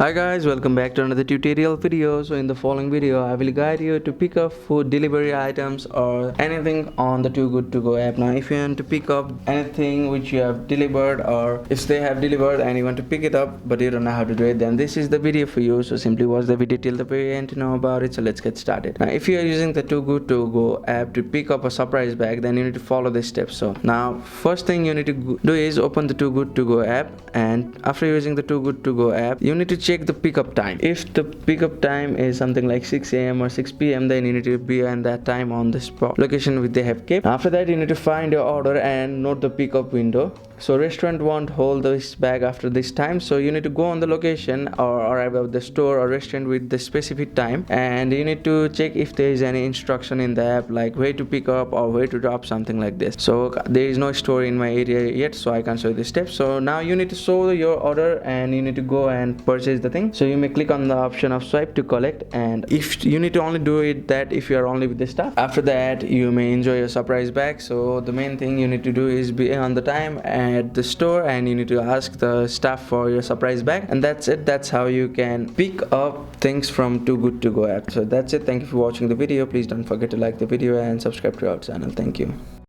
Hi guys, welcome back to another tutorial video. So in the following video I will guide you to pick up food delivery items or anything on the Too Good To Go app. Now if you want to pick up anything which you have delivered, or if they have delivered and you want to pick it up but you don't know how to do it, then this is the video for you. So simply watch the video till the very end to know about it. So let's get started. Now if you are using the Too Good To Go app to pick up a surprise bag, then you need to follow this steps. So now first thing you need to do is open the Too Good To Go app, and after using the Too Good To Go app you need to check the pickup time. If the pickup time is something like 6 a.m. or 6 p.m., then you need to be on that time on the spot location which they have kept. After that you need to find your order and note the pickup window. So restaurant won't hold this bag after this time, so you need to go on the location or arrive at the store or restaurant with the specific time, and you need to check if there is any instruction in the app like where to pick up or where to drop, something like this. So there is no store in my area yet, so I can't show you the steps. So now you need to show your order and you need to go and purchase the thing. So you may click on the option of swipe to collect, and if you need to only do it that if you are only with the staff. After that you may enjoy your surprise bag. So the main thing you need to do is be on the time at the store, and you need to ask the staff for your surprise bag, and that's it. That's how you can pick up things from Too Good To Go app. So that's it. Thank you for watching the video. Please don't forget to like the video and subscribe to our channel. Thank you.